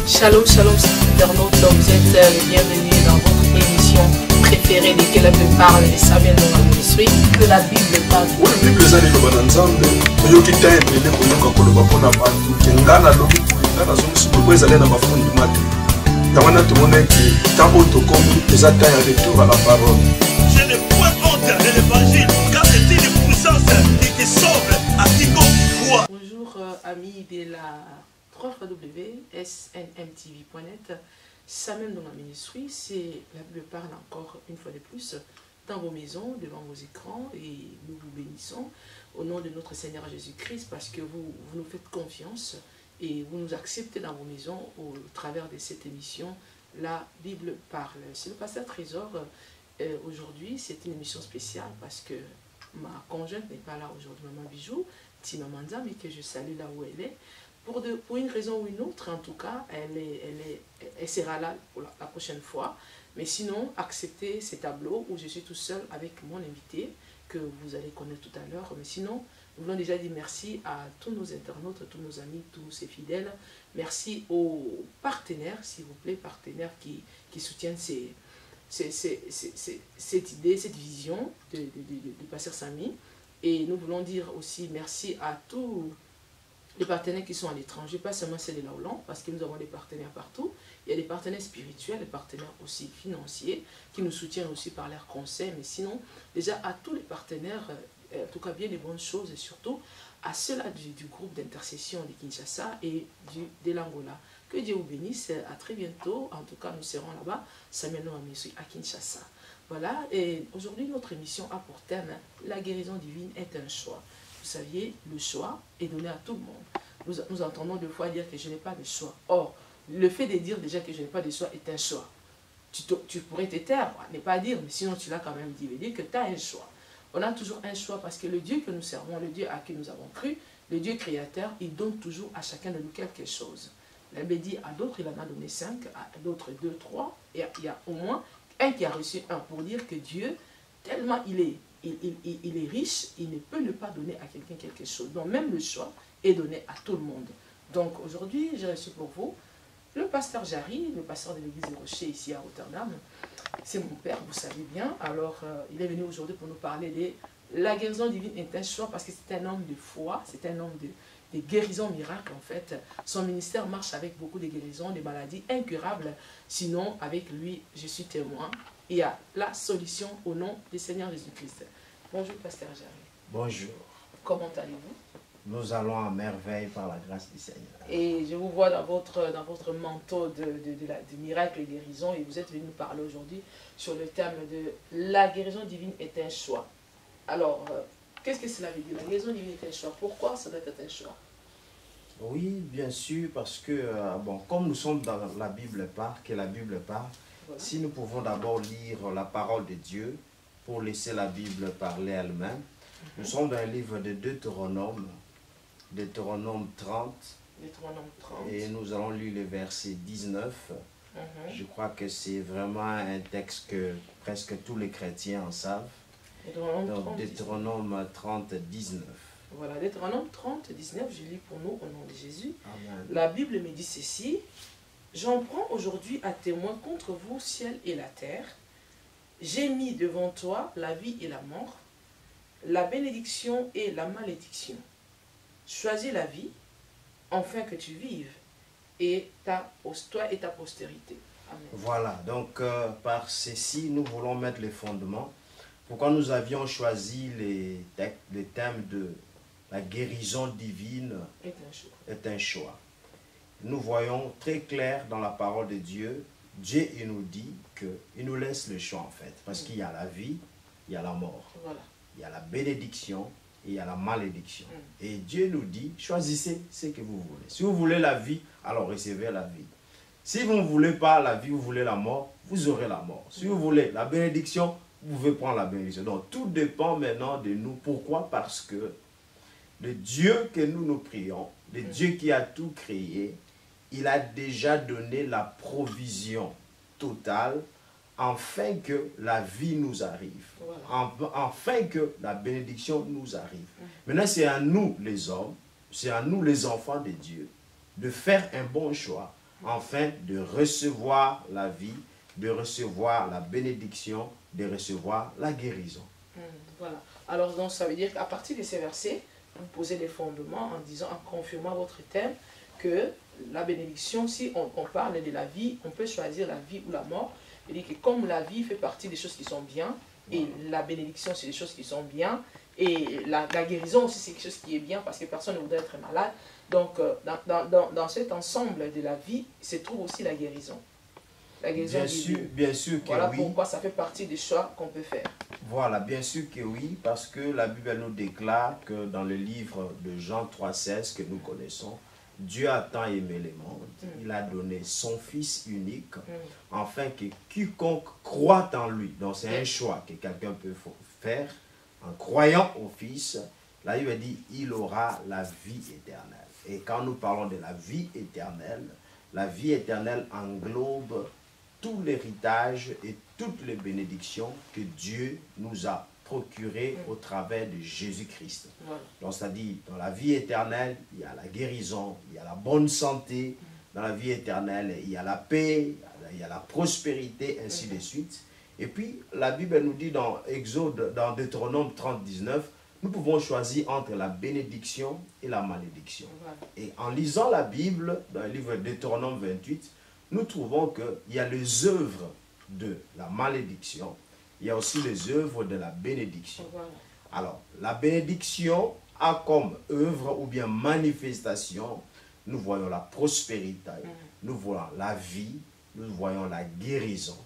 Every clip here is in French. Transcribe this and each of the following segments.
Shalom, shalom, internautes, vous êtes les bienvenus dans votre émission préférée de Que la Bible parle, les Samuel dans la ministrie, Que la Bible parle. Oui, la Bible est dans le ensemble. Il y a qui t'a aidé pour nous quand on va prendre la partout. Il y a un lobby pour nous. Dans son sous le aller dans ma fond du matin. Il y a un tout le monde qui tant auto comme les attend un retour à la parole. Je n'ai point honte de l'évangile, car c'est une puissance qui sauve à quiconque croit. Bonjour amis de la www.snmtv.net. Samuel dans la ministrie, c'est la Bible parle encore une fois de plus dans vos maisons, devant vos écrans, et nous vous bénissons au nom de notre Seigneur Jésus-Christ parce que vous nous faites confiance et vous nous acceptez dans vos maisons au travers de cette émission. La Bible parle. C'est le pasteur Trésor. Aujourd'hui, c'est une émission spéciale parce que ma conjointe n'est pas là aujourd'hui, maman Bijou, Timamanda, mais que je salue là où elle est. Pour une raison ou une autre, en tout cas, elle sera là pour la prochaine fois. Mais sinon, acceptez ces tableaux où je suis tout seul avec mon invité, que vous allez connaître tout à l'heure. Mais sinon, nous voulons déjà dire merci à tous nos internautes, tous nos amis, tous ces fidèles. Merci aux partenaires, s'il vous plaît, partenaires qui soutiennent cette idée, cette vision de Pasteur Samy. Et nous voulons dire aussi merci à tous les partenaires qui sont à l'étranger, pas seulement ceux de la Hollande, parce que nous avons des partenaires partout. Il y a des partenaires spirituels, des partenaires aussi financiers, qui nous soutiennent aussi par leurs conseils. Mais sinon, déjà à tous les partenaires, en tout cas bien des bonnes choses, et surtout à ceux-là du groupe d'intercession de Kinshasa et de l'Angola. Que Dieu vous bénisse, à très bientôt. En tout cas, nous serons là-bas, Samuel dans la ministrie à Kinshasa. Voilà, et aujourd'hui, notre émission a pour thème « La guérison divine est un choix ». Vous saviez, le choix est donné à tout le monde. Nous entendons deux fois dire que je n'ai pas de choix. Or, le fait de dire déjà que je n'ai pas de choix est un choix. Tu pourrais te taire, ne pas dire, mais sinon tu l'as quand même dit, veut dire que tu as un choix. On a toujours un choix parce que le Dieu que nous servons, le Dieu à qui nous avons cru, le Dieu créateur, il donne toujours à chacun de nous quelque chose. La Bible dit à d'autres, il en a donné 5, à d'autres 2, 3, et il y a au moins un qui a reçu 1 pour dire que Dieu, tellement il est riche, il ne peut ne pas donner à quelqu'un quelque chose. Donc même le choix est donné à tout le monde. Donc aujourd'hui, j'ai reçu pour vous le pasteur Jarry, le pasteur de l'église des Rochers ici à Rotterdam. C'est mon père, vous savez bien. Alors il est venu aujourd'hui pour nous parler de la guérison divine est un choix parce que c'est un homme de foi, c'est un homme de guérison miracle en fait. Son ministère marche avec beaucoup de guérisons, des maladies incurables. Sinon, avec lui, je suis témoin. Il y a la solution au nom du Seigneur Jésus-Christ. Bonjour, pasteur Jarry. Bonjour. Comment allez-vous? Nous allons à merveille par la grâce du Seigneur. Et je vous vois dans votre manteau de miracle et guérison. Et vous êtes venu nous parler aujourd'hui sur le thème de la guérison divine est un choix. Alors, qu'est-ce que cela veut dire? La guérison divine est un choix. Pourquoi ça doit être un choix? Oui, bien sûr, parce que, bon, comme nous sommes dans la Bible que la Bible parle, voilà. Si nous pouvons d'abord lire la parole de Dieu pour laisser la Bible parler elle-même. Nous sommes dans le livre de Deutéronome 30. Deutéronome 30. Et nous allons lire le verset 19. Je crois que c'est vraiment un texte que presque tous les chrétiens en savent. Deutéronome 30, 19. Voilà, Deutéronome 30, 19, je lis pour nous au nom de Jésus. Amen. La Bible me dit ceci. J'en prends aujourd'hui à témoin contre vous, ciel et la terre. J'ai mis devant toi la vie et la mort, la bénédiction et la malédiction. Choisis la vie, afin que tu vives, et toi et ta postérité. Amen. Voilà, donc par ceci, nous voulons mettre les fondements. Pourquoi nous avions choisi les thèmes de la guérison divine est un choix. Nous voyons très clair dans la parole de Dieu, Dieu il nous dit qu'il nous laisse le choix en fait. Parce qu'il y a la vie, il y a la mort. Voilà. Il y a la bénédiction et il y a la malédiction. Et Dieu nous dit, choisissez ce que vous voulez. Si vous voulez la vie, alors recevez la vie. Si vous ne voulez pas la vie, vous voulez la mort, vous aurez la mort. Si vous voulez la bénédiction, vous pouvez prendre la bénédiction. Donc tout dépend maintenant de nous. Pourquoi? Parce que le Dieu que nous prions, le Dieu qui a tout créé, il a déjà donné la provision totale afin que la vie nous arrive, voilà. Afin que la bénédiction nous arrive. Maintenant, c'est à nous les hommes, c'est à nous les enfants de Dieu, de faire un bon choix afin de recevoir la vie, de recevoir la bénédiction, de recevoir la guérison. Voilà. Alors, donc, ça veut dire qu'à partir de ces versets, vous posez les fondements en disant, en confirmant votre thème, que la bénédiction, si on parle de la vie, on peut choisir la vie ou la mort. C'est-à-dire que comme la vie fait partie des choses qui sont bien, et la bénédiction, c'est des choses qui sont bien, et la guérison aussi, c'est quelque chose qui est bien, parce que personne ne voudrait être malade. Donc, dans cet ensemble de la vie, se trouve aussi la guérison. La guérison bien sûr que voilà oui. Pourquoi ça fait partie des choix qu'on peut faire. Voilà, bien sûr que oui, parce que la Bible nous déclare que dans le livre de Jean 3,16 que nous connaissons, Dieu a tant aimé le monde, il a donné son Fils unique, afin que quiconque croit en lui, donc c'est un choix que quelqu'un peut faire, en croyant au Fils, la Bible dit, il aura la vie éternelle. Et quand nous parlons de la vie éternelle englobe tout l'héritage et toutes les bénédictions que Dieu nous a procurées au travers de Jésus-Christ. Voilà. Donc, c'est-à-dire, dans la vie éternelle, il y a la guérison, il y a la bonne santé. Dans la vie éternelle, il y a la paix, il y a la prospérité, ainsi de suite. Et puis, la Bible nous dit dans Exode, dans Deutéronome 30, 19, nous pouvons choisir entre la bénédiction et la malédiction. Voilà. Et en lisant la Bible, dans le livre de Deutéronome 28, nous trouvons qu'il y a les œuvres de la malédiction, il y a aussi les œuvres de la bénédiction. Voilà. Alors, la bénédiction a comme œuvre ou bien manifestation, nous voyons la prospérité, nous voyons la vie, nous voyons la guérison.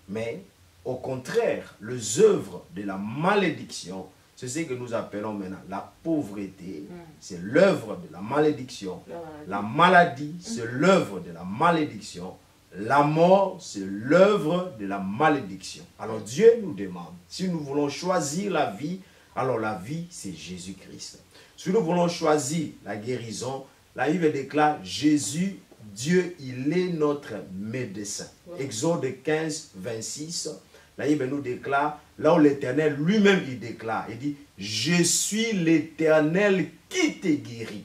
Mais, au contraire, les œuvres de la malédiction, c'est ce que nous appelons maintenant la pauvreté, c'est l'œuvre de la malédiction. La maladie, c'est l'œuvre de la malédiction. La mort, c'est l'œuvre de la malédiction. Alors Dieu nous demande, si nous voulons choisir la vie, alors la vie, c'est Jésus-Christ. Si nous voulons choisir la guérison, la Bible déclare, Jésus, Dieu, il est notre médecin. Exode 15, 26. La Bible nous déclare, là où l'Éternel lui-même il déclare, il dit, je suis l'Éternel qui te guérit.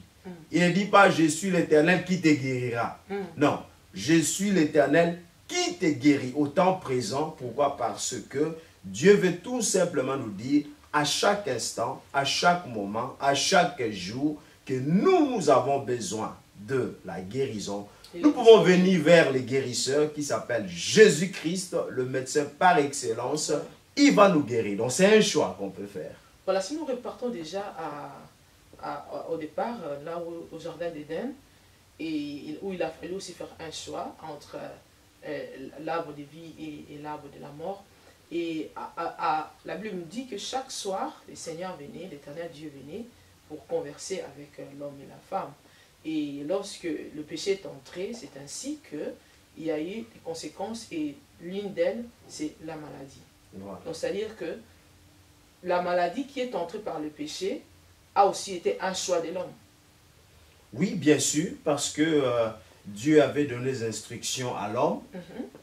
Il ne dit pas, je suis l'Éternel qui te guérira. Non, je suis l'Éternel qui te guérit au temps présent. Pourquoi? Parce que Dieu veut tout simplement nous dire, à chaque instant, à chaque moment, à chaque jour, que nous avons besoin de la guérison. Nous pouvons venir vers les guérisseurs qui s'appellent Jésus-Christ, le médecin par excellence. Il va nous guérir. Donc c'est un choix qu'on peut faire. Voilà, si nous repartons déjà au départ, là au Jardin d'Éden, et où il a fallu aussi faire un choix entre l'arbre de vie et l'arbre de la mort. Et la Bible nous dit que chaque soir, le Seigneur venait, l'Éternel Dieu venait pour converser avec l'homme et la femme. Et lorsque le péché est entré, c'est ainsi qu'il y a eu des conséquences, et l'une d'elles, c'est la maladie. Voilà. Donc, c'est-à-dire que la maladie qui est entrée par le péché a aussi été un choix de l'homme. Oui, bien sûr, parce que Dieu avait donné des instructions à l'homme.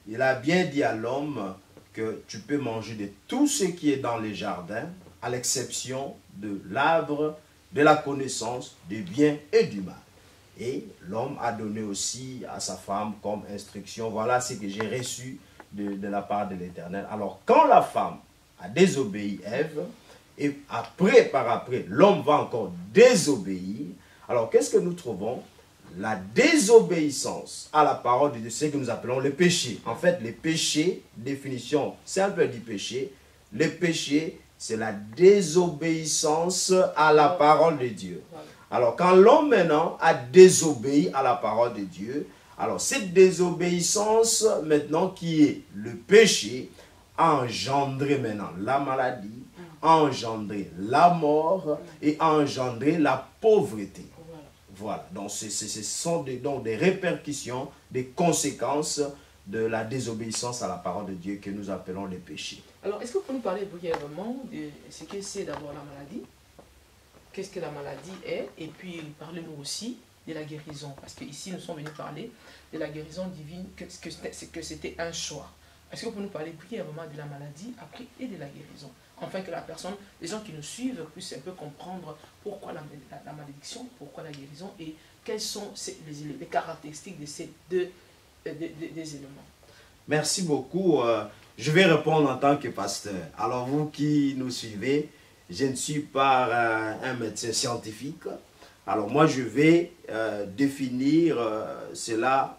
Il a bien dit à l'homme que tu peux manger de tout ce qui est dans les jardins, à l'exception de l'arbre de la connaissance du bien et du mal. Et l'homme a donné aussi à sa femme comme instruction, voilà ce que j'ai reçu de la part de l'Éternel. Alors, quand la femme a désobéi Ève, et par après, l'homme va encore désobéir, alors qu'est-ce que nous trouvons? La désobéissance à la parole de Dieu, c'est ce que nous appelons le péché. En fait, le péché, définition simple du péché, le péché, c'est la désobéissance à la parole de Dieu. Alors, quand l'homme maintenant a désobéi à la parole de Dieu, alors cette désobéissance maintenant qui est le péché, a engendré maintenant la maladie, a engendré la mort et a engendré la pauvreté. Voilà, donc ce sont des répercussions, des conséquences de la désobéissance à la parole de Dieu que nous appelons le péché. Alors, est-ce que vous pouvez nous parler brièvement de ce que c'est d'abord la maladie? Qu'est-ce que la maladie est? Et puis, parlez-nous aussi de la guérison. Parce qu'ici, nous sommes venus parler de la guérison divine, que c'était un choix. Est-ce que vous pouvez nous parler brièvement de la maladie après et de la guérison? afin que la personne, les gens qui nous suivent puissent un peu comprendre pourquoi la malédiction, pourquoi la guérison et quelles sont les caractéristiques de ces des éléments. Merci beaucoup. Je vais répondre en tant que pasteur. Alors vous qui nous suivez, je ne suis pas un médecin scientifique. Alors moi je vais définir cela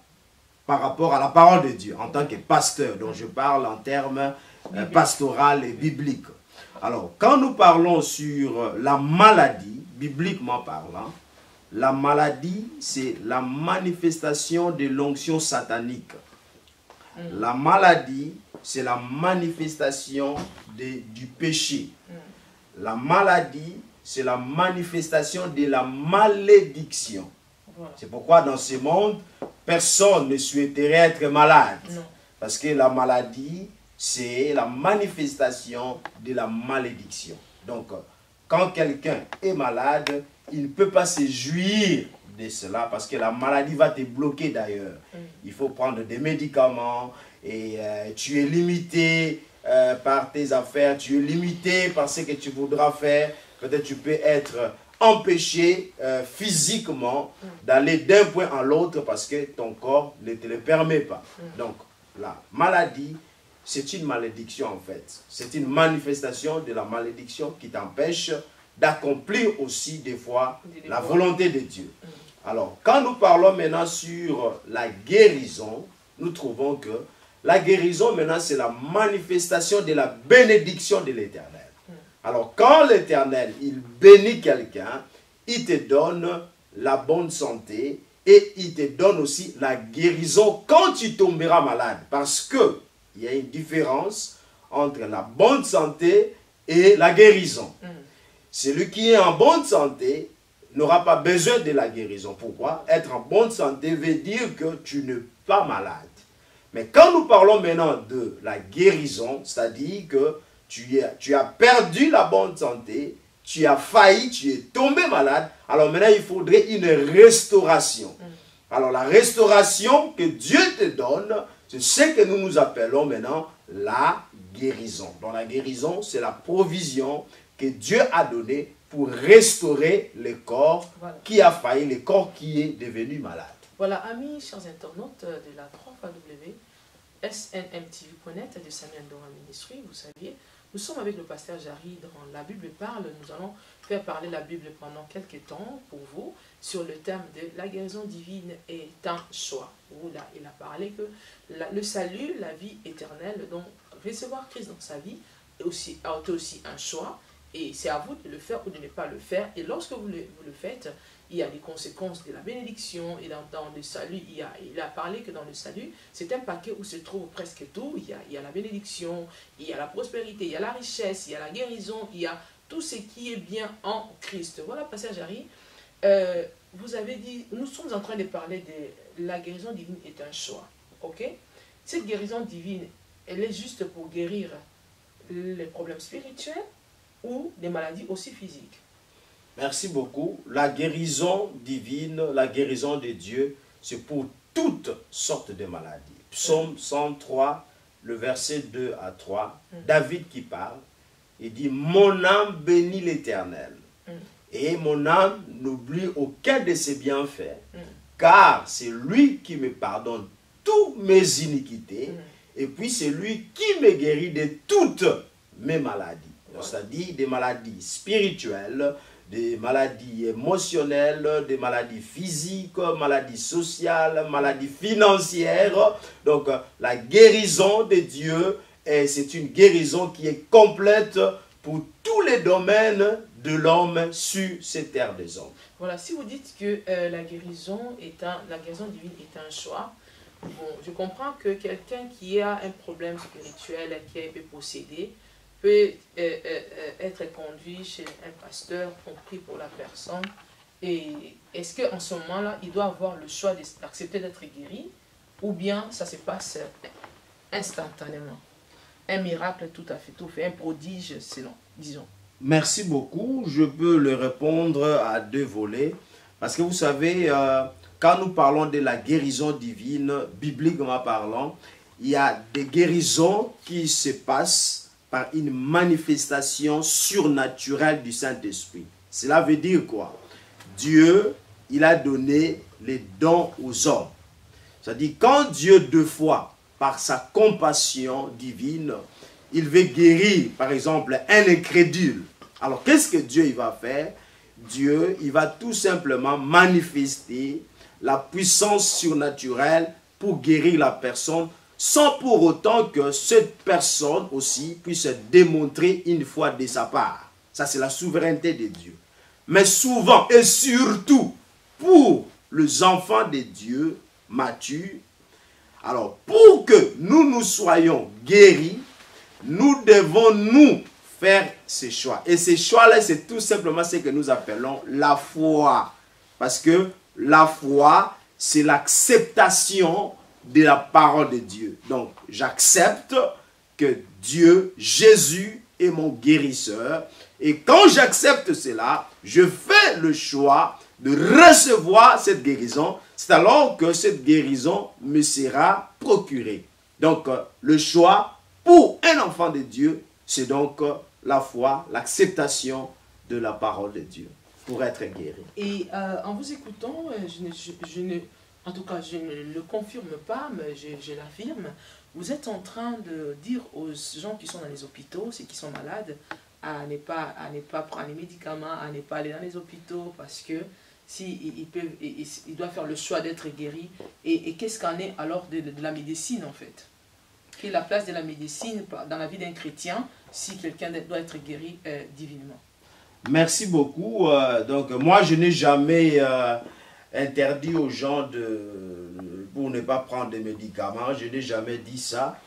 par rapport à la parole de Dieu en tant que pasteur. Donc je parle en termes pastoral et biblique. Alors quand nous parlons sur la maladie, bibliquement parlant, la maladie c'est la manifestation de l'onction satanique. La maladie, c'est la manifestation du péché. La maladie, c'est la manifestation de la malédiction. C'est pourquoi dans ce monde, personne ne souhaiterait être malade. Parce que la maladie, c'est la manifestation de la malédiction. Donc, quand quelqu'un est malade, il ne peut pas se jouir de cela parce que la maladie va te bloquer d'ailleurs. Il faut prendre des médicaments et tu es limité par tes affaires, tu es limité par ce que tu voudras faire. Peut-être tu peux être empêché physiquement d'aller d'un point à l'autre parce que ton corps ne te le permet pas. Donc la maladie, c'est une malédiction en fait. C'est une manifestation de la malédiction qui t'empêche d'accomplir aussi des fois la volonté de Dieu. Alors, quand nous parlons maintenant sur la guérison, nous trouvons que la guérison maintenant c'est la manifestation de la bénédiction de l'Éternel. Alors, quand l'Éternel, il bénit quelqu'un, il te donne la bonne santé et il te donne aussi la guérison quand tu tomberas malade. Parce que il y a une différence entre la bonne santé et la guérison. Celui qui est en bonne santé n'aura pas besoin de la guérison. Pourquoi? Être en bonne santé veut dire que tu n'es pas malade. Mais quand nous parlons maintenant de la guérison, c'est-à-dire que tu as perdu la bonne santé, tu as failli, tu es tombé malade, alors maintenant il faudrait une restauration. Alors la restauration que Dieu te donne, c'est ce que nous appelons maintenant la guérison. Donc la guérison, c'est la provision que Dieu a donnée pour restaurer le corps qui a failli, le corps qui est devenu malade. Voilà, amis, chers internautes de la 3W, SNMTV.net de Samuel Ndonga Ministry, vous saviez, nous sommes avec le pasteur Jarry dans La Bible parle. Nous allons faire parler la Bible pendant quelques temps pour vous sur le thème de la guérison divine est un choix. Où là, il a parlé que le salut, la vie éternelle, donc recevoir Christ dans sa vie est aussi un choix. Et c'est à vous de le faire ou de ne pas le faire. Et lorsque vous le faites, il y a les conséquences de la bénédiction. Et dans le salut, il a parlé que dans le salut, c'est un paquet où se trouve presque tout. Il y a la bénédiction, il y a la prospérité, il y a la richesse, il y a la guérison, il y a tout ce qui est bien en Christ. Voilà, pasteur Jarry. Vous avez dit, nous sommes en train de parler de la guérison divine est un choix. Ok? Cette guérison divine, elle est juste pour guérir les problèmes spirituels ou des maladies aussi physiques. Merci beaucoup. La guérison divine, la guérison de Dieu, c'est pour toutes sortes de maladies. Psaume 103, le verset 2 à 3, David qui parle, il dit « Mon âme bénit l'Éternel, et mon âme n'oublie aucun de ses bienfaits, car c'est lui qui me pardonne toutes mes iniquités, et puis c'est lui qui me guérit de toutes mes maladies. » C'est-à-dire des maladies spirituelles, des maladies émotionnelles, des maladies physiques, maladies sociales, maladies financières. Donc la guérison de Dieu, c'est une guérison qui est complète pour tous les domaines de l'homme sur cette terre des hommes. Voilà, si vous dites que la guérison divine est un choix, bon, je comprends que quelqu'un qui a un problème spirituel, qui est un peu possédé, peut être conduit chez un pasteur, on prie pour la personne. Et est-ce qu'en ce moment-là, il doit avoir le choix d'accepter d'être guéri, ou bien ça se passe instantanément? Un miracle tout à fait tout fait, un prodige, disons. Merci beaucoup. Je peux le répondre à deux volets. Parce que vous savez, quand nous parlons de la guérison divine, bibliquement parlant, il y a des guérisons qui se passent par une manifestation surnaturelle du Saint-Esprit. Cela veut dire quoi? Dieu, il a donné les dons aux hommes. C'est-à-dire, quand Dieu, deux fois, par sa compassion divine, il veut guérir, par exemple, un incrédule. Alors, qu'est-ce que Dieu il va faire? Dieu, il va tout simplement manifester la puissance surnaturelle pour guérir la personne, sans pour autant que cette personne aussi puisse démontrer une foi de sa part. Ça, c'est la souveraineté de Dieu. Mais souvent et surtout, pour les enfants de Dieu matures, alors pour que nous soyons guéris, nous devons nous faire ces choix. Et ces choix-là, c'est tout simplement ce que nous appelons la foi. Parce que la foi, c'est l'acceptation de la parole de Dieu. Donc, j'accepte que Dieu, Jésus, est mon guérisseur. Et quand j'accepte cela, je fais le choix de recevoir cette guérison. C'est alors que cette guérison me sera procurée. Donc, le choix pour un enfant de Dieu, c'est donc la foi, l'acceptation de la parole de Dieu pour être guéri. Et en vous écoutant, en tout cas, je ne le confirme pas, mais je l'affirme. Vous êtes en train de dire aux gens qui sont dans les hôpitaux, ceux qui sont malades, à ne pas prendre les médicaments, à ne pas aller dans les hôpitaux, parce que ils doivent faire le choix d'être guéris. Et qu'est-ce qu'en est alors de la médecine, en fait? Quelle est la place de la médecine dans la vie d'un chrétien si quelqu'un doit être guéri divinement? Merci beaucoup. Donc, moi, je n'ai jamais interdit aux gens pour ne pas prendre des médicaments. Je n'ai jamais dit ça.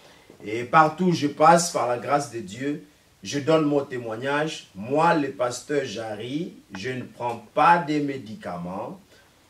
Et partout où je passe, par la grâce de Dieu, je donne mon témoignage. Moi, le pasteur Jarry, je ne prends pas des médicaments.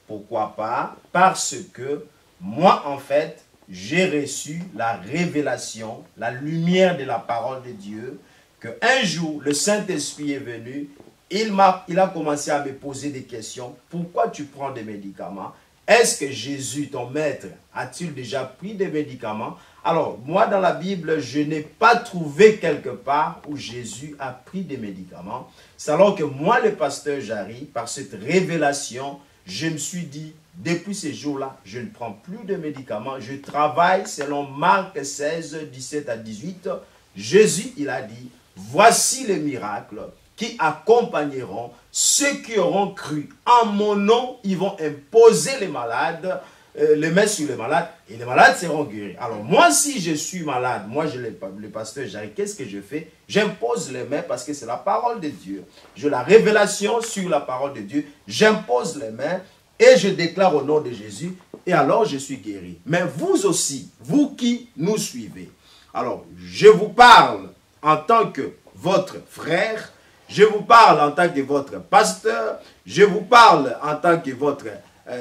Pourquoi pas? Parce que moi, en fait, j'ai reçu la révélation, la lumière de la parole de Dieu, qu'un jour, le Saint-Esprit est venu, il a commencé à me poser des questions. Pourquoi tu prends des médicaments? Est-ce que Jésus, ton maître, a-t-il déjà pris des médicaments? Alors, moi, dans la Bible, je n'ai pas trouvé quelque part où Jésus a pris des médicaments. C'est alors que moi, le pasteur Jarry, par cette révélation, je me suis dit, depuis ces jours-là, je ne prends plus de médicaments. Je travaille selon Marc 16, 17 à 18. Jésus, il a dit, voici les miracles qui accompagneront ceux qui auront cru. En mon nom, ils vont imposer les malades, les mains sur les malades, et les malades seront guéris. Alors moi, si je suis malade, moi, le pasteur Jarry, qu'est-ce que je fais? J'impose les mains parce que c'est la parole de Dieu. J'ai la révélation sur la parole de Dieu. J'impose les mains et je déclare au nom de Jésus, et alors je suis guéri. Mais vous aussi, vous qui nous suivez, alors je vous parle en tant que votre frère, je vous parle en tant que votre pasteur, je vous parle en tant que votre,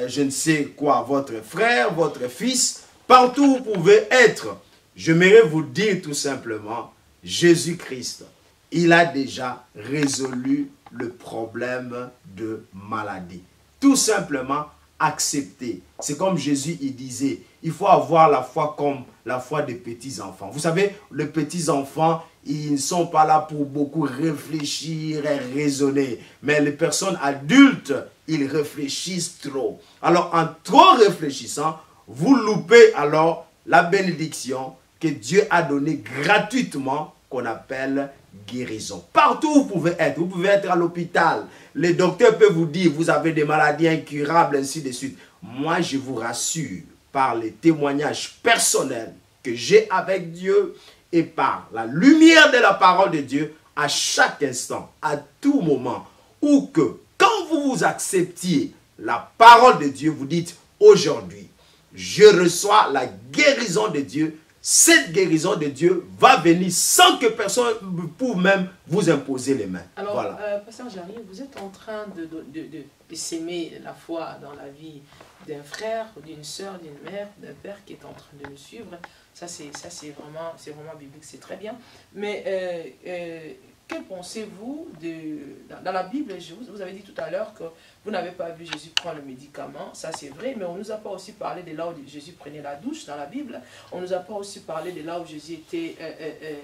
je ne sais quoi, votre frère, votre fils, partout où vous pouvez être. J'aimerais vous dire tout simplement, Jésus-Christ, il a déjà résolu le problème de maladie. Tout simplement accepter. C'est comme Jésus, il disait, il faut avoir la foi comme la foi des petits-enfants. Vous savez, les petits-enfants, ils ne sont pas là pour beaucoup réfléchir et raisonner. Mais les personnes adultes, ils réfléchissent trop. Alors, en trop réfléchissant, vous loupez alors la bénédiction que Dieu a donnée gratuitement, qu'on appelle guérison. Partout où vous pouvez être à l'hôpital. Les docteurs peuvent vous dire, vous avez des maladies incurables, ainsi de suite. Moi, je vous rassure, par les témoignages personnels que j'ai avec Dieu et par la lumière de la parole de Dieu, à chaque instant, à tout moment, ou que quand vous vous acceptiez la parole de Dieu, vous dites, aujourd'hui, je reçois la guérison de Dieu. Cette guérison de Dieu va venir sans que personne pour même vous imposer les mains. Alors, voilà. pasteur Jarry, vous êtes en train de s'aimer la foi dans la vie d'un frère, d'une soeur, d'une mère, d'un père qui est en train de le suivre. Ça, c'est vraiment biblique, c'est très bien. Mais que pensez-vous dans la Bible, vous avez dit tout à l'heure que vous n'avez pas vu Jésus prendre le médicament, ça c'est vrai, mais on ne nous a pas aussi parlé de là où Jésus prenait la douche dans la Bible, on ne nous a pas aussi parlé de là où Jésus était,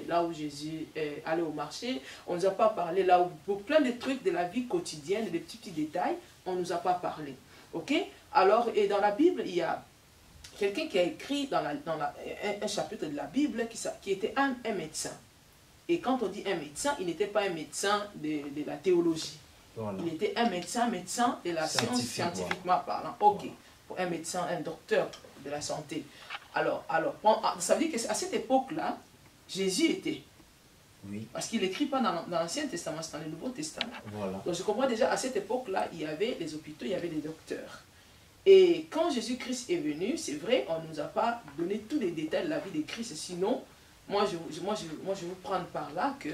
là où Jésus allait au marché, on ne nous a pas parlé là où, pour plein de trucs de la vie quotidienne, des petits détails, on ne nous a pas parlé. Ok? Alors, et dans la Bible, il y a quelqu'un qui a écrit dans un chapitre de la Bible qui était un médecin. Et quand on dit un médecin, il n'était pas un médecin de la théologie. Voilà. Il était un médecin de la science, scientifiquement parlant. Ok, pour un médecin, un docteur de la santé. Alors, ça veut dire qu'à cette époque-là, Jésus était. Oui. Parce qu'il n'écrit pas dans l'Ancien Testament, c'est dans le Nouveau Testament. Voilà. Donc je comprends déjà, à cette époque-là, il y avait les hôpitaux, il y avait les docteurs. Et quand Jésus-Christ est venu, c'est vrai, on ne nous a pas donné tous les détails de la vie de Christ. Sinon, moi je vais vous prendre par là que,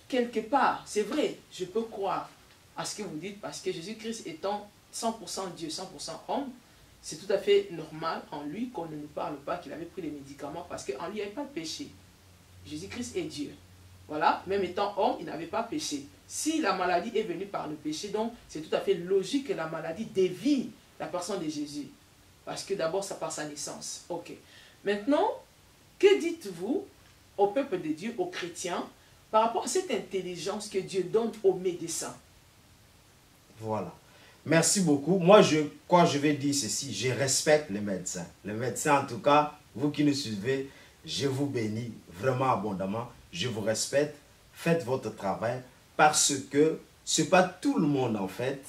quelque part, c'est vrai, je peux croire à ce que vous dites, parce que Jésus-Christ étant 100% Dieu, 100% homme, c'est tout à fait normal en lui qu'on ne nous parle pas qu'il avait pris les médicaments, parce qu'en lui, il n'y avait pas de péché. Jésus-Christ est Dieu. Voilà, même étant homme, il n'avait pas péché. Si la maladie est venue par le péché, donc c'est tout à fait logique que la maladie dévie la personne de Jésus. Parce que d'abord, ça par sa naissance. Ok. Maintenant, que dites-vous au peuple de Dieu, aux chrétiens, par rapport à cette intelligence que Dieu donne aux médecins? Voilà. Merci beaucoup. Moi, quand je vais dire ceci, je respecte les médecins. Les médecins, en tout cas, vous qui nous suivez, je vous bénis vraiment abondamment. Je vous respecte. Faites votre travail parce que ce n'est pas tout le monde, en fait,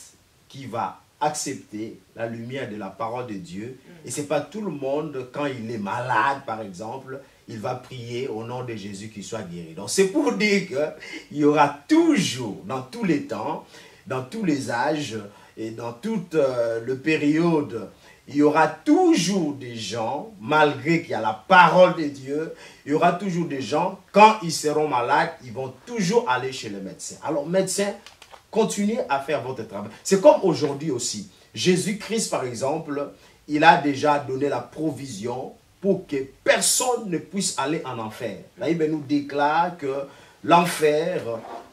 qui va accepter la lumière de la parole de Dieu. Et ce n'est pas tout le monde, quand il est malade, par exemple, il va prier au nom de Jésus qu'il soit guéri. Donc, c'est pour dire qu'il y aura toujours, dans tous les temps, dans tous les âges et dans toute le période, il y aura toujours des gens, malgré qu'il y a la parole de Dieu, il y aura toujours des gens, quand ils seront malades, ils vont toujours aller chez le médecin. Alors, médecin, continuez à faire votre travail. C'est comme aujourd'hui aussi. Jésus-Christ, par exemple, il a déjà donné la provision pour que personne ne puisse aller en enfer. La Bible nous déclare que l'enfer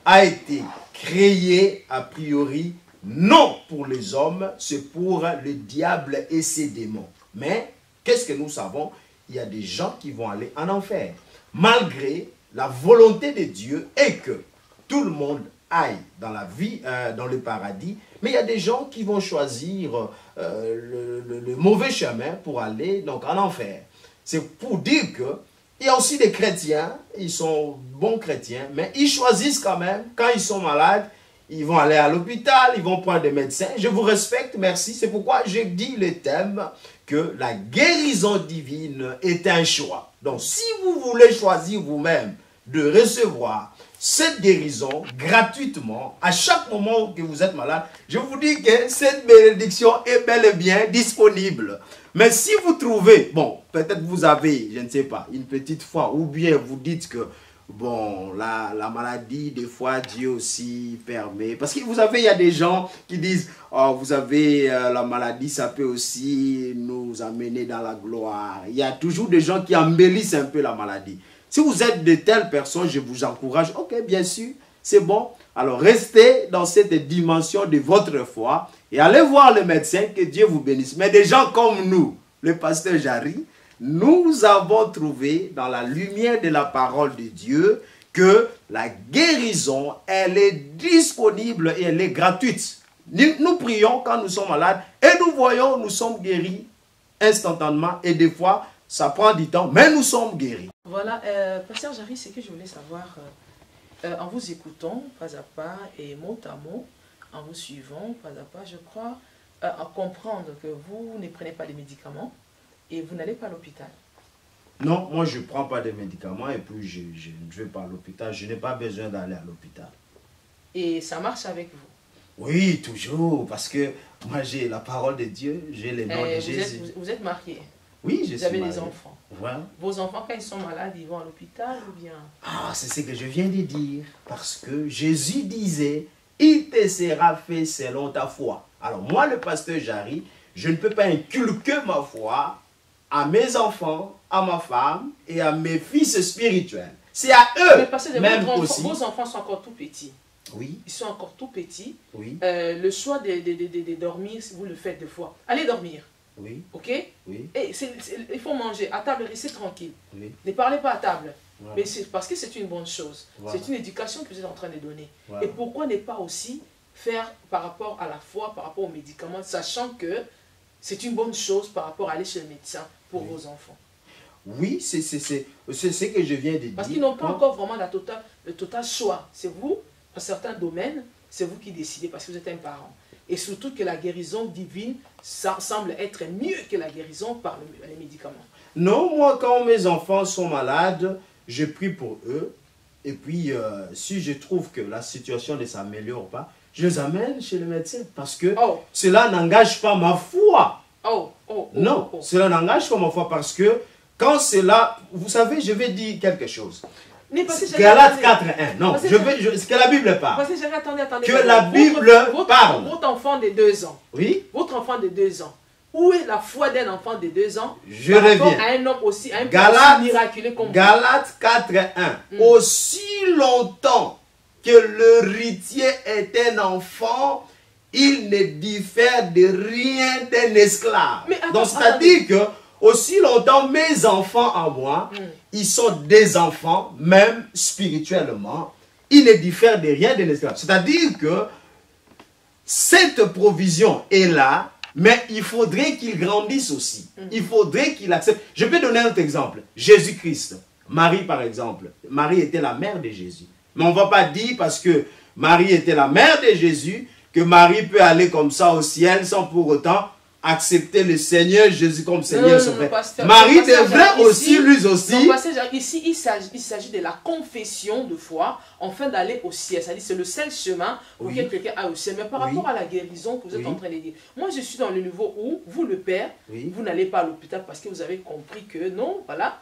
a été créé a priori non pour les hommes, c'est pour le diable et ses démons. Mais, qu'est-ce que nous savons? Il y a des gens qui vont aller en enfer. Malgré la volonté de Dieu et que tout le monde aille dans la vie, dans le paradis, mais il y a des gens qui vont choisir le mauvais chemin pour aller donc en enfer. C'est pour dire que il y a aussi des chrétiens, ils sont bons chrétiens, mais ils choisissent quand même, quand ils sont malades, ils vont aller à l'hôpital, ils vont prendre des médecins. Je vous respecte, merci. C'est pourquoi j'ai dit le thème que la guérison divine est un choix. Donc, si vous voulez choisir vous-même de recevoir cette guérison gratuitement, à chaque moment que vous êtes malade, je vous dis que cette bénédiction est bel et bien disponible. Mais si vous trouvez, bon, peut-être vous avez, je ne sais pas, une petite foi, ou bien vous dites que, bon, la maladie, des fois, Dieu aussi permet. Parce que vous savez, il y a des gens qui disent, oh, vous avez la maladie, ça peut aussi nous amener dans la gloire. Il y a toujours des gens qui embellissent un peu la maladie. Si vous êtes de telles personnes, je vous encourage, ok, bien sûr, c'est bon. Alors, restez dans cette dimension de votre foi et allez voir le médecin, que Dieu vous bénisse. Mais des gens comme nous, le pasteur Jarry, nous avons trouvé dans la lumière de la parole de Dieu que la guérison, elle est disponible et elle est gratuite. Nous prions quand nous sommes malades et nous voyons, nous sommes guéris instantanément et des fois, ça prend du temps, mais nous sommes guéris. Voilà, pasteur Jarry, c'est que je voulais savoir, en vous écoutant pas à pas et mot à mot, en vous suivant pas à pas, je crois, à comprendre que vous ne prenez pas les médicaments et vous n'allez pas à l'hôpital. Non, moi je ne prends pas de médicaments et puis je ne vais pas à l'hôpital. Je n'ai pas besoin d'aller à l'hôpital. Et ça marche avec vous? Oui, toujours, parce que moi j'ai la parole de Dieu, j'ai le nom de Jésus. Vous êtes marié? Oui, je suis marié. Vous avez des enfants? Voilà. Vos enfants, quand ils sont malades, ils vont à l'hôpital ou bien? Ah, c'est ce que je viens de dire. Parce que Jésus disait, il te sera fait selon ta foi. Alors moi, le pasteur Jarry, je ne peux pas inculquer ma foi à mes enfants, à ma femme et à mes fils spirituels. C'est à Mais eux parce que même vos aussi. vos enfants sont encore tout petits. Oui, Ils sont encore tout petits. oui, Le choix de dormir, si vous le faites des fois, allez dormir, oui, ok? oui, Et il faut manger. À table, restez tranquille. oui. Ne parlez pas à table. Voilà. Mais c'est parce que c'est une bonne chose. Voilà. C'est une éducation que vous êtes en train de donner. Voilà. Et pourquoi ne pas aussi faire par rapport à la foi, par rapport aux médicaments, sachant que c'est une bonne chose par rapport à aller chez le médecin pour vos enfants. Oui, c'est ce que je viens de dire. Parce qu'ils n'ont pas encore vraiment le total choix. C'est vous, dans certains domaines, c'est vous qui décidez parce que vous êtes un parent. Et surtout que la guérison divine semble être mieux que la guérison par les médicaments. Non, moi, quand mes enfants sont malades, je prie pour eux. Et puis, si je trouve que la situation ne s'améliore pas, je les amène chez le médecin. Parce que cela n'engage pas ma foi. Non, cela n'engage pas ma foi parce que quand cela... Vous savez, je vais dire quelque chose. Galates 4.1. Non, ce que la Bible parle. Parce que attendez. Que la Bible parle. Votre enfant de 2 ans. Oui. Votre enfant de 2 ans. Où est la foi d'un enfant de 2 ans? Je reviens. À un homme aussi, un Galates, miraculeux comme Galates 4.1. Aussi longtemps que l'héritier est un enfant, il ne diffère de rien d'un esclave. Donc, c'est-à-dire que aussi longtemps, mes enfants en moi, ils sont des enfants, même spirituellement, ils ne diffèrent de rien d'un esclave. C'est-à-dire que cette provision est là, mais il faudrait qu'il grandisse aussi. Il faudrait qu'il accepte. Je peux donner un autre exemple. Jésus-Christ. Marie, par exemple. Marie était la mère de Jésus. Mais on ne va pas dire parce que Marie était la mère de Jésus que Marie peut aller comme ça au ciel sans pour autant accepter le Seigneur Jésus comme Seigneur son Père. Marie devrait aussi, lui aussi... Ici, il s'agit de la confession de foi afin d'aller au ciel. C'est-à-dire c'est le seul chemin pour que quelqu'un aille au ciel. Mais par rapport à la guérison que vous êtes en train de dire, moi je suis dans le niveau où, vous le Père, vous n'allez pas à l'hôpital parce que vous avez compris que non, voilà,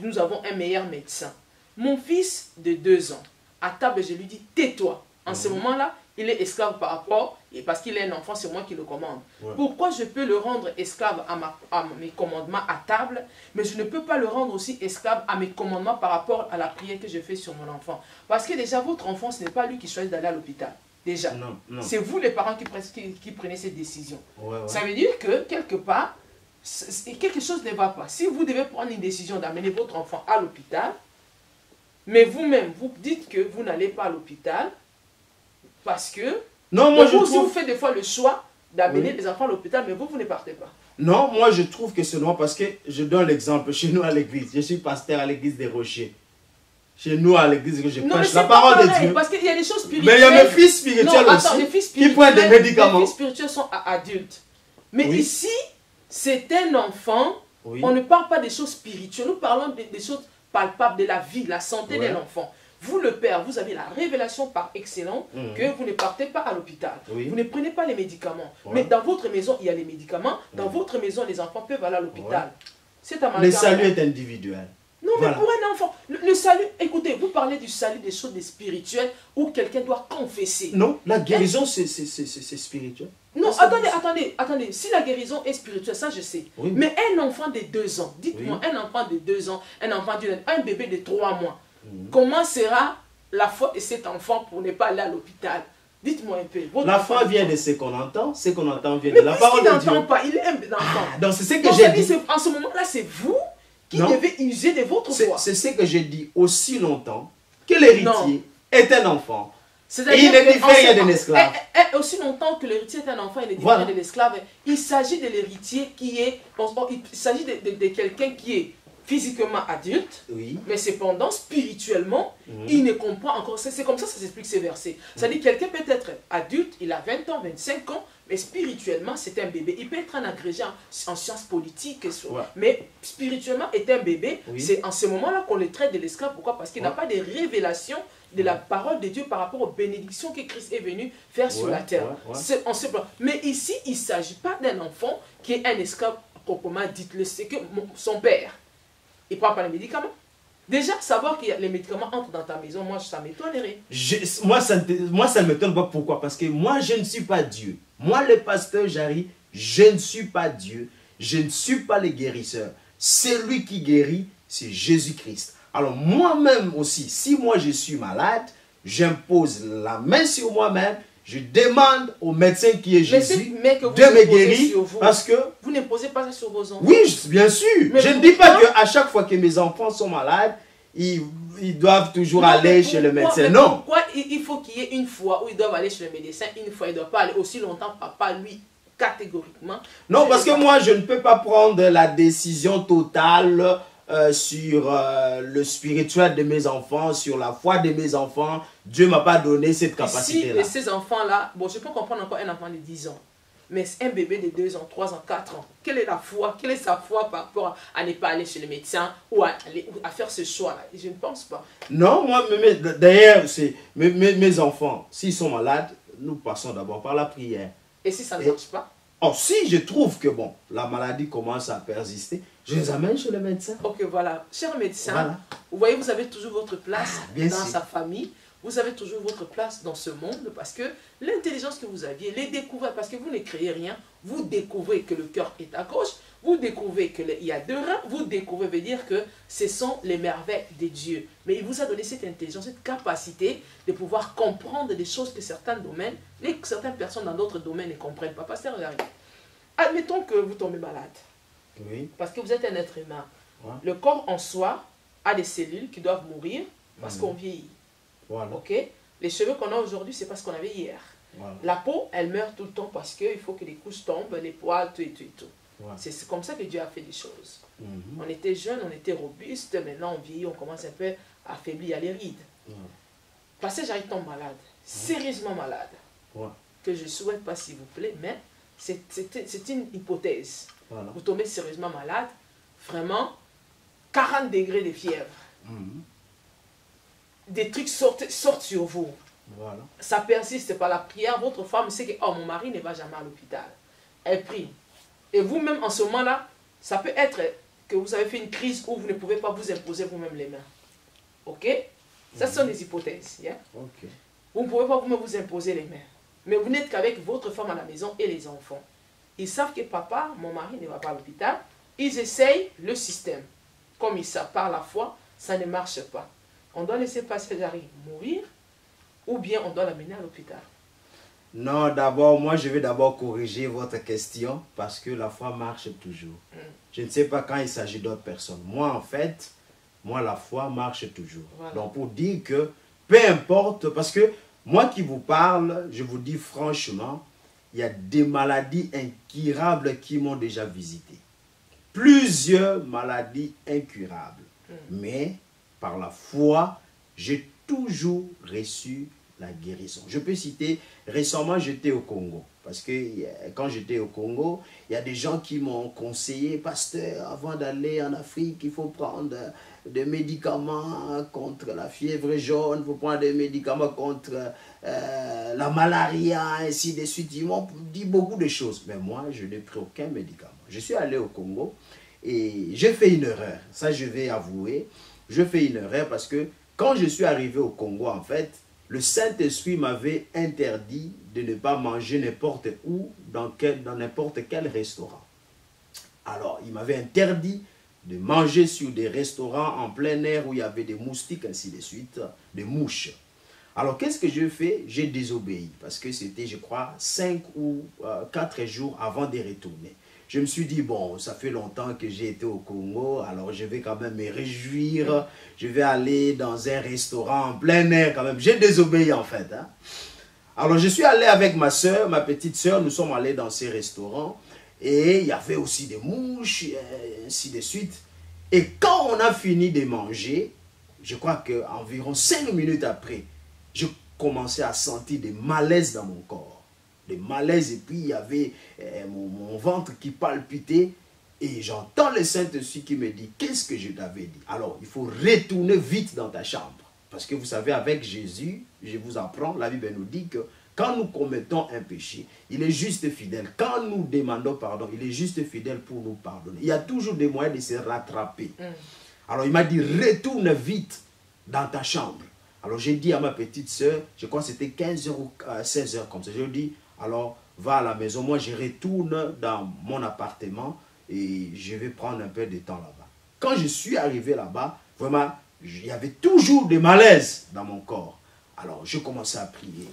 nous avons un meilleur médecin. Mon fils de 2 ans, à table, je lui dis, tais-toi. En ce moment-là, il est esclave par rapport, et parce qu'il est un enfant, c'est moi qui le commande. Pourquoi je peux le rendre esclave à mes commandements à table, mais je ne peux pas le rendre aussi esclave à mes commandements par rapport à la prière que je fais sur mon enfant? Parce que déjà, votre enfant, ce n'est pas lui qui choisit d'aller à l'hôpital. Déjà, c'est vous les parents qui prenez cette décision. Ça veut dire que, quelque part, quelque chose ne va pas. Si vous devez prendre une décision d'amener votre enfant à l'hôpital, mais vous-même, vous dites que vous n'allez pas à l'hôpital, parce que vous faites des fois le choix d'amener les enfants à l'hôpital, mais vous ne partez pas. Non, moi je trouve que c'est non parce que je donne l'exemple. Chez nous à l'église, je suis pasteur à l'église des Rochers. Chez nous à l'église, je prêche la parole de Dieu. Parce qu'il y a des choses spirituelles. Mais il y a mes fils spirituels aussi qui prennent des médicaments. Les fils spirituels sont adultes. Mais ici, c'est un enfant. On ne parle pas des choses spirituelles. Nous parlons des choses palpables de la vie, de la santé de l'enfant. Vous, le Père, vous avez la révélation par excellence que vous ne partez pas à l'hôpital. Vous ne prenez pas les médicaments. Mais dans votre maison, il y a les médicaments. Dans votre maison, les enfants peuvent aller à l'hôpital. Le salut est individuel. Non, mais pour un enfant, le salut, écoutez, vous parlez du salut des choses spirituelles où quelqu'un doit confesser. Non, la guérison, c'est spirituel. Non, attendez. Si la guérison est spirituelle, ça je sais. Mais un enfant de 2 ans, dites-moi, un enfant de 2 ans, un bébé de 3 mois, comment sera la foi de cet enfant pour ne pas aller à l'hôpital? Dites-moi un peu. La foi vient de ce qu'on entend. Ce qu'on entend vient de la parole de Dieu. Mais il n'entend pas, il aime l'enfant. Donc c'est ce que j'ai dit. En ce moment-là, c'est vous qui devez user de votre foi. C'est ce que j'ai dit aussi longtemps que l'héritier est un enfant. Et il ne diffère rien d'un esclave. Aussi longtemps que l'héritier est un enfant, il ne diffère rien d'un esclave. Il s'agit de l'héritier qui est... Il s'agit de quelqu'un qui est physiquement adulte, mais cependant, spirituellement, il ne comprend encore. C'est comme ça que ça s'explique ces versets. C'est-à-dire que quelqu'un peut être adulte, il a 20 ans, 25 ans, mais spirituellement, c'est un bébé. Il peut être un agrégé en sciences politiques, mais spirituellement, est un bébé. C'est en ce moment-là qu'on le traite de l'esclave. Pourquoi? Parce qu'il n'a pas de révélation de la parole de Dieu par rapport aux bénédictions que Christ est venu faire sur la terre. En ce plan. Mais ici, il ne s'agit pas d'un enfant qui est un esclave proprement dit. C'est que son père, il ne prend pas les médicaments. Déjà, savoir que les médicaments entrent dans ta maison, moi, ça m'étonnerait. Moi, ça ne m'étonne pas. Pourquoi? Parce que moi, je ne suis pas Dieu. Moi, le pasteur Jarry, je ne suis pas Dieu. Je ne suis pas le guérisseur. Celui qui guérit, c'est Jésus-Christ. Alors moi-même aussi, si moi je suis malade, j'impose la main sur moi-même, je demande au médecin qui est Jésus de me guérir parce que... Vous n'imposez pas ça sur vos enfants. Oui, bien sûr. Mais je ne dis pas qu'à chaque fois que mes enfants sont malades, ils doivent toujours aller chez le médecin. Non. Pourquoi il faut qu'il y ait une fois où ils doivent aller chez le médecin, une fois ils ne doivent pas aller aussi longtemps, papa, lui, catégoriquement. Non, parce que moi, je ne peux pas prendre la décision totale sur le spirituel de mes enfants, sur la foi de mes enfants. Dieu ne m'a pas donné cette capacité-là. Si ces enfants-là, bon, je peux comprendre encore un enfant de 10 ans, mais un bébé de 2 ans, 3 ans, 4 ans, quelle est la foi, quelle est sa foi par rapport à ne pas aller chez le médecin ou à faire ce choix-là? Je ne pense pas. Non, moi, d'ailleurs, mes enfants, s'ils sont malades, nous passons d'abord par la prière. Et si ça ne marche pas? Oh, si je trouve que bon, la maladie commence à persister, je les amène chez le médecin. Ok, voilà. Cher médecin, voilà. Vous voyez, vous avez toujours votre place dans sûr. sa famille. Vous avez toujours votre place dans ce monde parce que l'intelligence que vous aviez, les découvertes, parce que vous ne créez rien, vous découvrez que le cœur est à gauche, vous découvrez qu'il y a 2 reins, vous découvrez veut dire que ce sont les merveilles de Dieu. Mais il vous a donné cette intelligence, cette capacité de pouvoir comprendre des choses que certains domaines, certaines personnes dans d'autres domaines ne comprennent pas. Pasteur, regardez. Admettons que vous tombez malade. Oui. Parce que vous êtes un être humain. Ouais. Le corps en soi a des cellules qui doivent mourir parce qu'on vieillit. Voilà. Ok? Les cheveux qu'on a aujourd'hui, c'est parce qu'on avait hier. Voilà. La peau, elle meurt tout le temps parce qu'il faut que les couches tombent, les poils, tout et tout et tout. Voilà. C'est comme ça que Dieu a fait les choses. On était jeunes, on était robustes, maintenant on vieillit, on commence un peu à affaiblir, il y a les rides. Parce que j'arrive tombe malade, sérieusement malade, que je ne souhaite pas s'il vous plaît, mais c'est une hypothèse. Voilà. Vous tombez sérieusement malade, vraiment 40 degrés de fièvre. Des trucs sortent sur vous. Voilà. Ça persiste par la prière. Votre femme sait que oh, mon mari ne va jamais à l'hôpital. Elle prie. Et vous-même, en ce moment-là, ça peut être que vous avez fait une crise où vous ne pouvez pas vous imposer vous-même les mains. Ok? Ça, ce sont des hypothèses. Yeah? Okay. Vous ne pouvez pas vous-même vous imposer les mains. Mais vous n'êtes qu'avec votre femme à la maison et les enfants. Ils savent que papa, mon mari, ne va pas à l'hôpital. Ils essayent le système. Comme ils savent par la foi, ça ne marche pas. On doit laisser Pasteur Jarry mourir ou bien on doit l'amener à l'hôpital? Non, d'abord, moi je vais d'abord corriger votre question parce que la foi marche toujours. Je ne sais pas quand il s'agit d'autres personnes. Moi, en fait, la foi marche toujours. Voilà. Donc, pour dire que peu importe, parce que moi qui vous parle, je vous dis franchement, il y a des maladies incurables qui m'ont déjà visité. Plusieurs maladies incurables. Mais par la foi, j'ai toujours reçu la guérison. Je peux citer, récemment j'étais au Congo. Parce que quand j'étais au Congo, il y a des gens qui m'ont conseillé, pasteur, avant d'aller en Afrique, il faut prendre des médicaments contre la fièvre jaune, il faut prendre des médicaments contre la malaria, ainsi de suite. Ils m'ont dit beaucoup de choses. Mais moi, je n'ai pris aucun médicament. Je suis allé au Congo et j'ai fait une erreur. Ça, je vais avouer. Je fais une erreur parce que quand je suis arrivé au Congo, en fait, le Saint-Esprit m'avait interdit de ne pas manger n'importe où, dans n'importe quel restaurant. Alors, il m'avait interdit de manger sur des restaurants en plein air où il y avait des moustiques, ainsi de suite, des mouches. Alors, qu'est-ce que je fais? J'ai désobéi parce que c'était, je crois, 5 ou 4 jours avant de retourner. Je me suis dit, bon, ça fait longtemps que j'ai été au Congo, alors je vais quand même me réjouir. Je vais aller dans un restaurant en plein air quand même. J'ai désobéi en fait. Hein. Alors je suis allé avec ma soeur, ma petite soeur, nous sommes allés dans ces restaurants. Et il y avait aussi des mouches, et ainsi de suite. Et quand on a fini de manger, je crois qu'environ 5 minutes après, je commençais à sentir des malaises dans mon corps. Des malaises, et puis il y avait mon ventre qui palpitait et j'entends le Saint-Esprit qui me dit qu'est-ce que je t'avais dit. Alors il faut retourner vite dans ta chambre parce que vous savez avec Jésus, je vous apprends, la Bible nous dit que quand nous commettons un péché, il est juste fidèle. Quand nous demandons pardon, il est juste fidèle pour nous pardonner. Il y a toujours des moyens de se rattraper. Alors il m'a dit retourne vite dans ta chambre. Alors j'ai dit à ma petite soeur, je crois que c'était 15h ou 16h comme ça, je lui ai dit alors, va à la maison. Moi, je retourne dans mon appartement et je vais prendre un peu de temps là-bas. Quand je suis arrivé là-bas, vraiment, il y avait toujours des malaises dans mon corps. Alors, je commençais à prier.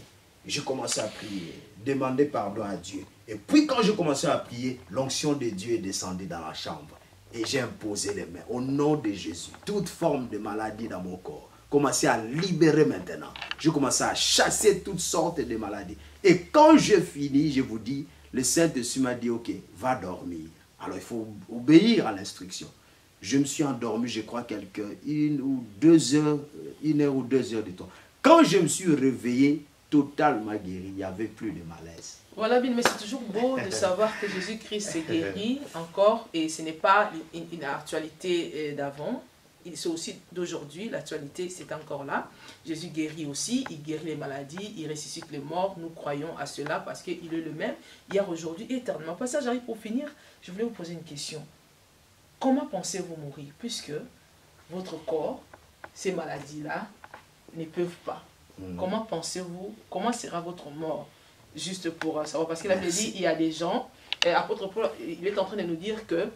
Je commençais à prier, demander pardon à Dieu. Et puis, quand je commençais à prier, l'onction de Dieu est descendue dans la chambre. Et j'ai imposé les mains. Au nom de Jésus, toute forme de maladie dans mon corps, commençait à libérer maintenant. Je commençais à chasser toutes sortes de maladies. Et quand je finis, je vous dis, le Saint-Esprit m'a dit, ok, va dormir. Alors, il faut obéir à l'instruction. Je me suis endormi, je crois, une ou deux heures de temps. Quand je me suis réveillé, totalement guéri, il n'y avait plus de malaise. Voilà, mais c'est toujours beau de savoir que Jésus-Christ s'est guéri encore, et ce n'est pas une actualité d'avant, c'est aussi d'aujourd'hui, l'actualité c'est encore là. Jésus guérit aussi, il guérit les maladies, il ressuscite les morts, nous croyons à cela parce qu'il est le même, hier, aujourd'hui, éternellement. Pour ça, j'arrive pour finir, je voulais vous poser une question. Comment pensez-vous mourir, puisque votre corps, ces maladies-là, ne peuvent pas? Comment pensez-vous, comment sera votre mort? Juste pour savoir, parce qu'il avait dit, il y a des gens, apôtre Paul, il est en train de nous dire que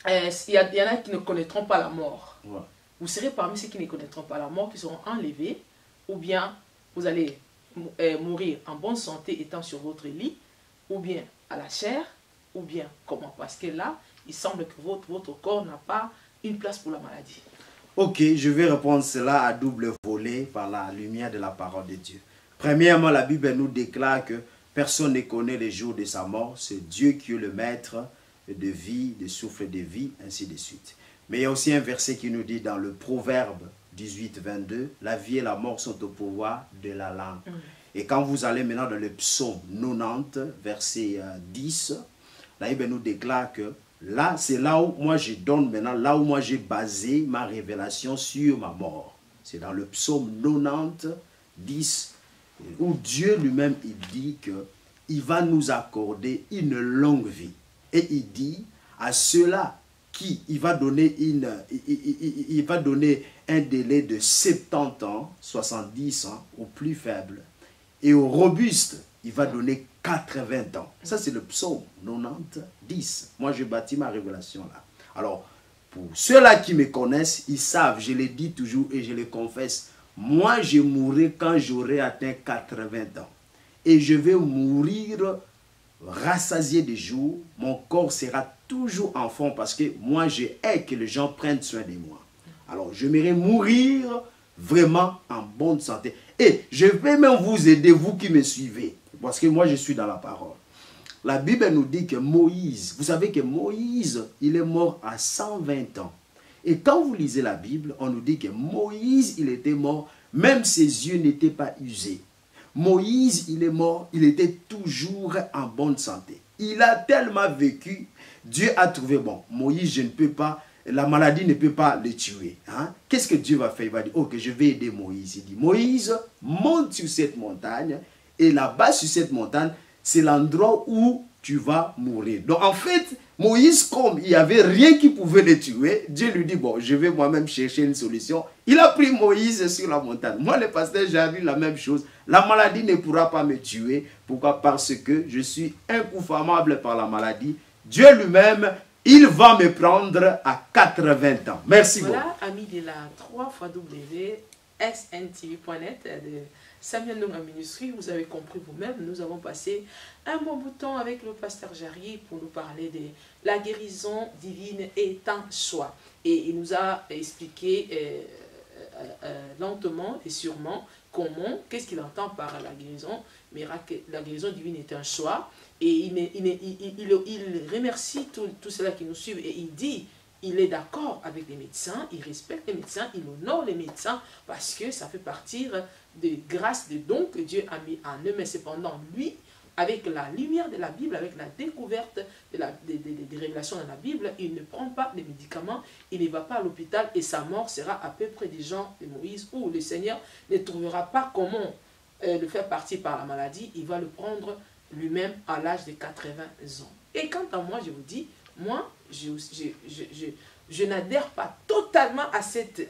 il y en a qui ne connaîtront pas la mort. Ouais. Vous serez parmi ceux qui ne connaîtront pas la mort, qui seront enlevés, ou bien vous allez mourir en bonne santé étant sur votre lit, ou bien à la chair, ou bien comment? Parce que là, il semble que votre corps n'a pas une place pour la maladie. Ok, je vais répondre cela à double volet par la lumière de la parole de Dieu. Premièrement, la Bible nous déclare que personne ne connaît les jours de sa mort. C'est Dieu qui est le maître de vie, de souffle de vie, ainsi de suite. Mais il y a aussi un verset qui nous dit dans le Proverbe 18, 22, la vie et la mort sont au pouvoir de la langue. Et quand vous allez maintenant dans le psaume 90, verset 10, la Bible nous déclare que là, c'est là où moi je donne maintenant, là où moi j'ai basé ma révélation sur ma mort. C'est dans le psaume 90, 10, où Dieu lui-même, il dit qu'il va nous accorder une longue vie. Et il dit à ceux-là qui, il va donner un délai de 70 ans, 70 ans, aux plus faibles. Et aux robustes, il va donner 80 ans. Ça, c'est le psaume 90, 10. Moi, je bâtis ma révélation là. Alors, pour ceux-là qui me connaissent, ils savent, je le dis toujours et je le confesse, moi, je mourrai quand j'aurai atteint 80 ans. Et je vais mourir rassasié de jours. Mon corps sera toujours enfant parce que moi, je hais que les gens prennent soin de moi. Alors, je m'aimerais mourir vraiment en bonne santé. Et je vais même vous aider, vous qui me suivez. Parce que moi, je suis dans la parole. La Bible nous dit que Moïse, vous savez que Moïse, il est mort à 120 ans. Et quand vous lisez la Bible, on nous dit que Moïse, il était mort, même ses yeux n'étaient pas usés. Moïse, il est mort, il était toujours en bonne santé. Il a tellement vécu, Dieu a trouvé, bon, Moïse, je ne peux pas, la maladie ne peut pas le tuer. Hein? Qu'est-ce que Dieu va faire? Il va dire, ok, je vais aider Moïse. Il dit, Moïse, monte sur cette montagne, et là-bas sur cette montagne, c'est l'endroit où tu vas mourir. Donc en fait, Moïse, comme il n'y avait rien qui pouvait le tuer, Dieu lui dit, bon, je vais moi-même chercher une solution. Il a pris Moïse sur la montagne. Moi, le pasteur, j'ai vu la même chose. La maladie ne pourra pas me tuer. Pourquoi? Parce que je suis inconformable par la maladie. Dieu lui-même, il va me prendre à 80 ans. Merci beaucoup. Voilà, amis de la 3xntv.net de Samuel Ndonga Ministry, vous avez compris vous-même, nous avons passé un bon bout de temps avec le pasteur Jarry pour nous parler de la guérison divine étant soi. Et il nous a expliqué lentement et sûrement comment, qu'est-ce qu'il entend par la guérison miracle, la guérison divine est un choix. Et il remercie tous ceux-là qui nous suivent et il dit, il est d'accord avec les médecins, il respecte les médecins, il honore les médecins parce que ça fait partir des grâces, des dons que Dieu a mis en eux. Mais cependant, lui, avec la lumière de la Bible, avec la découverte des révélations dans la Bible, il ne prend pas les médicaments, il ne va pas à l'hôpital et sa mort sera à peu près des gens de Moïse où le Seigneur ne trouvera pas comment le faire partir par la maladie, il va le prendre lui-même à l'âge de 80 ans. Et quant à moi, je vous dis, moi, je n'adhère pas totalement à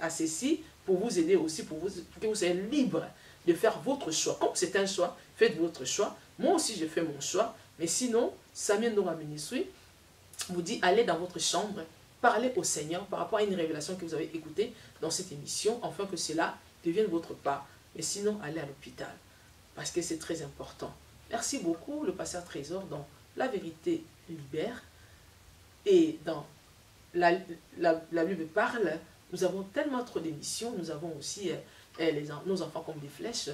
ceci pour vous aider aussi, pour que vous soyez libre de faire votre choix. Comme c'est un choix, faites votre choix. Moi aussi, je fais mon choix. Mais sinon, Samuel Ndonga Ministry vous dit, allez dans votre chambre parler au Seigneur par rapport à une révélation que vous avez écoutée dans cette émission, afin que cela devienne votre part. Mais sinon, allez à l'hôpital, parce que c'est très important. Merci beaucoup, le pasteur Trésor, dans La Vérité Libère. Et dans la Bible parle, nous avons tellement trop d'émissions, nous avons aussi nos enfants comme des flèches,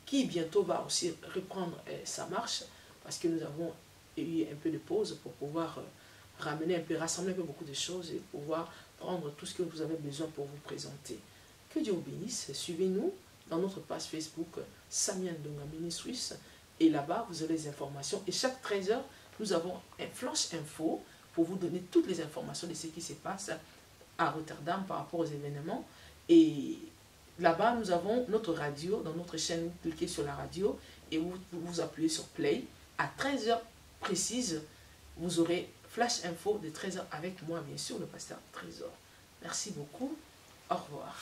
qui bientôt va aussi reprendre sa marche, parce que nous avons eu un peu de pause pour pouvoir rassembler un peu beaucoup de choses et pouvoir prendre tout ce que vous avez besoin pour vous présenter. Que Dieu vous bénisse. Suivez-nous dans notre page Facebook Samia Ndonga Ministries, et là-bas vous aurez les informations. Et chaque 13h, nous avons un flash info pour vous donner toutes les informations de ce qui se passe à Rotterdam par rapport aux événements. Et là-bas, nous avons notre radio, dans notre chaîne, vous cliquez sur la radio et vous appuyez sur Play. À 13h précises, vous aurez Flash Info de 13h avec moi, bien sûr, le pasteur Trésor. Merci beaucoup. Au revoir.